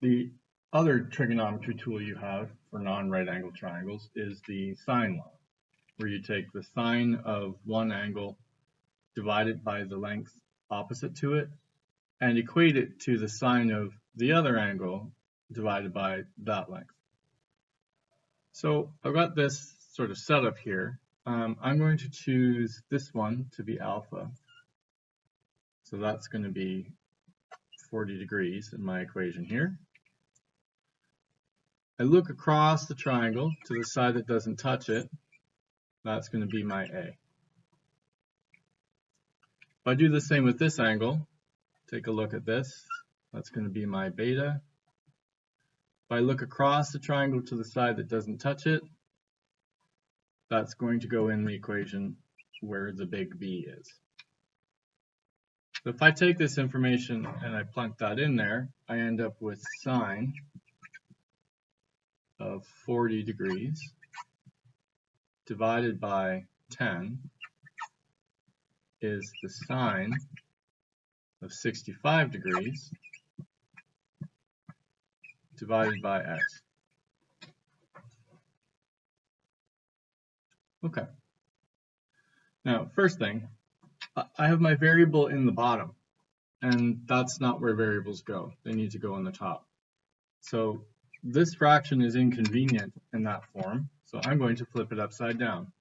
The other trigonometry tool you have for non-right angle triangles is the sine law, where you take the sine of one angle divided by the length opposite to it and equate it to the sine of the other angle divided by that length. So I've got this sort of setup here. I'm going to choose this one to be alpha. So that's going to be 40 degrees in my equation here. I look across the triangle to the side that doesn't touch it. That's going to be my A. If I do the same with this angle, take a look at this. That's going to be my beta. If I look across the triangle to the side that doesn't touch it, that's going to go in the equation where the big B is. So if I take this information and I plunk that in there, I end up with sine of 40 degrees divided by 10 is the sine of 65 degrees divided by x. Okay. Now, first thing, I have my variable in the bottom, and that's not where variables go. They need to go on the top. So this fraction is inconvenient in that form, so I'm going to flip it upside down,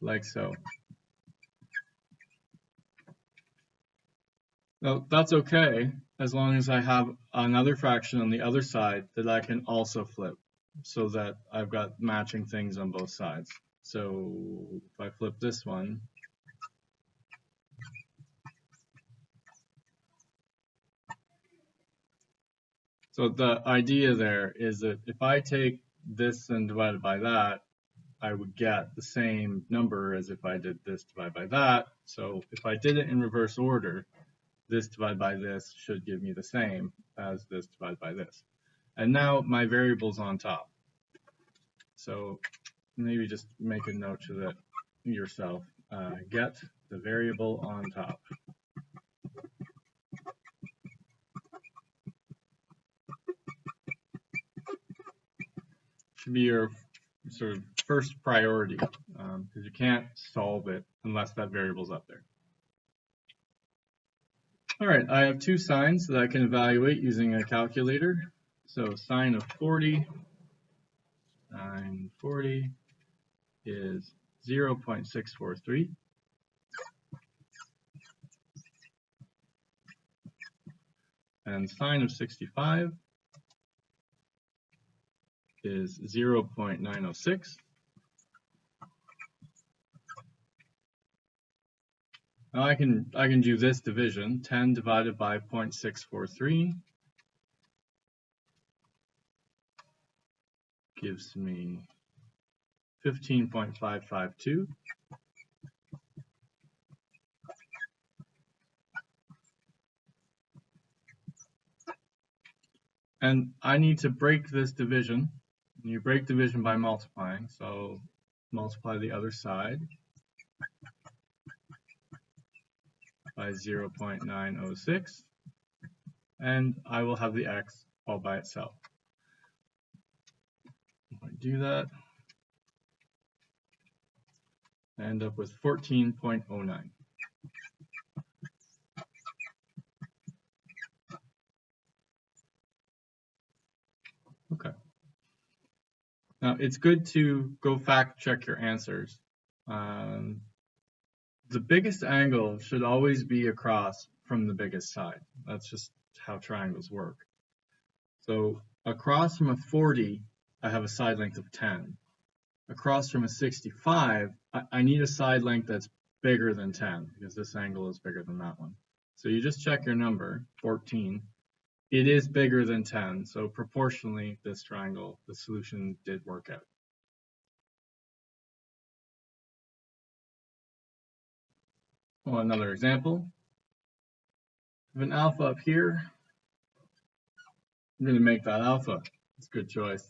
like so. Now, that's okay, as long as I have another fraction on the other side that I can also flip, so that I've got matching things on both sides. So if I flip this one, so the idea there is that if I take this and divide it by that, I would get the same number as if I did this divided by that. So if I did it in reverse order, this divided by this should give me the same as this divided by this. And now my variable's on top. So maybe just make a note to that yourself. Get the variable on top. Should be your sort of first priority, because you can't solve it unless that variable's up there. All right, I have two sines that I can evaluate using a calculator. So sine of 40, sine 40 is 0.643. And sine of 65 is 0.906. Now I can do this division. 10 divided by 0.643 gives me 15.552. And I need to break this division. You break division by multiplying, so multiply the other side by 0.906, and I will have the x all by itself. If I do that, I end up with 14.09. Okay. Now, it's good to go fact check your answers. The biggest angle should always be across from the biggest side. That's just how triangles work. So across from a 40, I have a side length of 10. Across from a 65, I need a side length that's bigger than 10, because this angle is bigger than that one. So you just check your number, 14. It is bigger than 10, so proportionally, this triangle, the solution did work out. Well, another example. I have an alpha up here. I'm going to make that alpha. It's a good choice.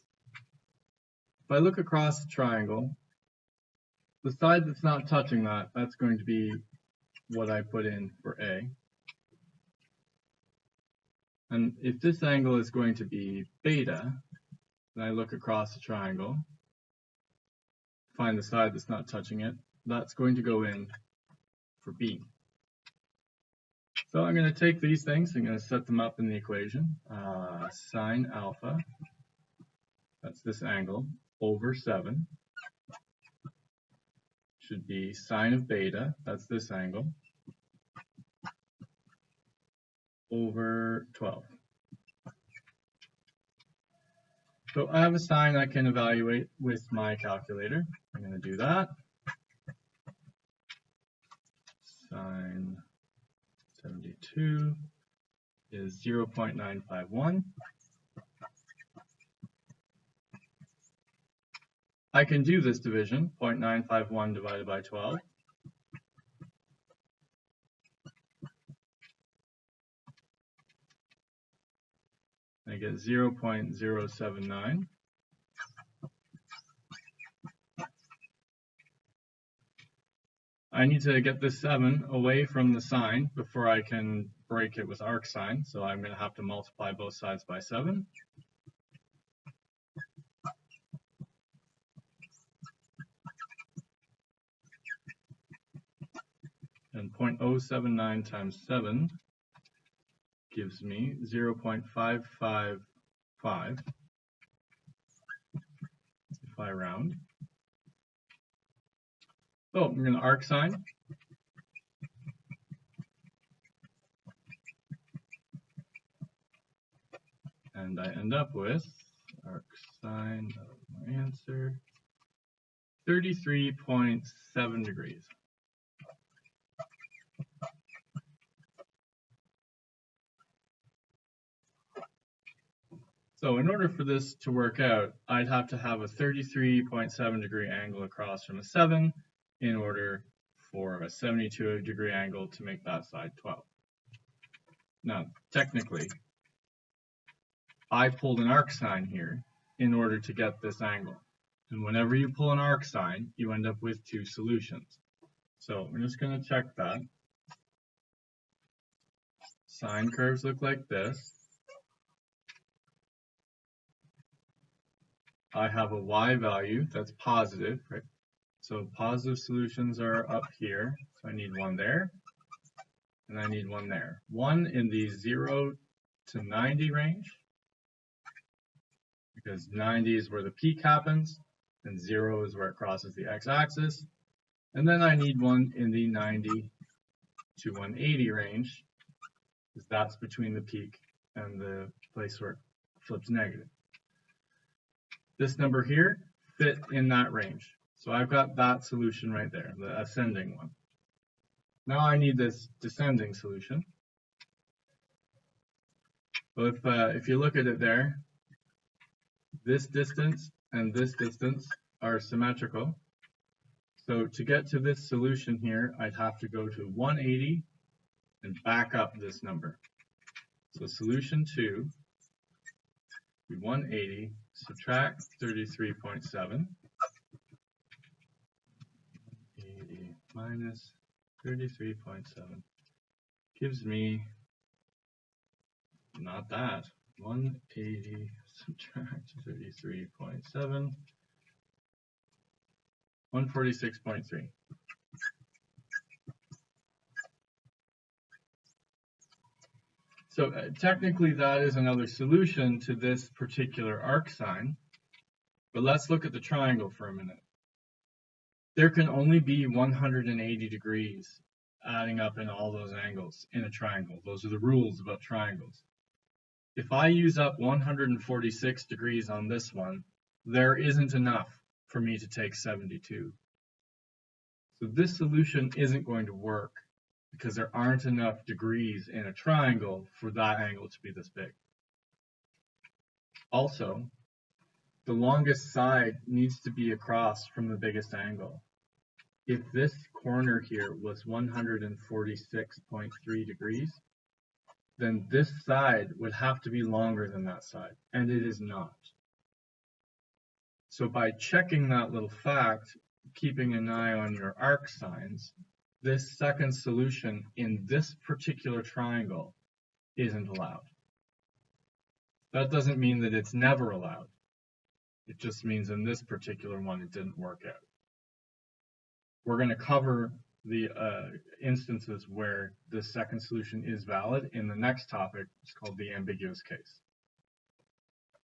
If I look across the triangle, the side that's not touching that, that's going to be what I put in for A. And if this angle is going to be beta, then I look across the triangle, find the side that's not touching it, that's going to go in for B. So I'm going to take these things, I'm going to set them up in the equation. Sine alpha, that's this angle, over 7, should be sine of beta, that's this angle, over 12. So I have a sine I can evaluate with my calculator. I'm going to do that. Sine 72 is 0.951. I can do this division, 0.951 divided by 12. I get 0.079. I need to get this 7 away from the sine before I can break it with arc sine, so I'm going to have to multiply both sides by 7. And 0.079 times 7 gives me 0.555 if I round. So I'm going to arc sine. And I end up with arc sine of my answer, 33.7 degrees. So in order for this to work out, I'd have to have a 33.7 degree angle across from a 7 in order for a 72 degree angle to make that side 12. Now, technically, I pulled an arc sine here in order to get this angle. And whenever you pull an arc sine, you end up with two solutions. So I'm just going to check that. Sine curves look like this. I have a y value that's positive, right? So positive solutions are up here. So I need one there, and I need one there. One in the 0 to 90 range, because 90 is where the peak happens, and 0 is where it crosses the x-axis. And then I need one in the 90 to 180 range, because that's between the peak and the place where it flips negative. This number here fit in that range. So I've got that solution right there, the ascending one. Now I need this descending solution. So if you look at it there, this distance and this distance are symmetrical. So to get to this solution here, I'd have to go to 180 and back up this number. So solution 2 be 180, subtract 33.7. 80 minus 33.7 gives me not that. 180 subtract 33.7, 146.3. So technically that is another solution to this particular arc sine, but let's look at the triangle for a minute. There can only be 180 degrees adding up in all those angles in a triangle. Those are the rules about triangles. If I use up 146 degrees on this one, there isn't enough for me to take 72. So this solution isn't going to work because there aren't enough degrees in a triangle for that angle to be this big. Also, the longest side needs to be across from the biggest angle. If this corner here was 146.3 degrees, then this side would have to be longer than that side, and it is not. So by checking that little fact, keeping an eye on your arc sines, this second solution in this particular triangle isn't allowed. That doesn't mean that it's never allowed. It just means in this particular one, it didn't work out. We're going to cover the instances where the second solution is valid in the next topic. It's called the ambiguous case.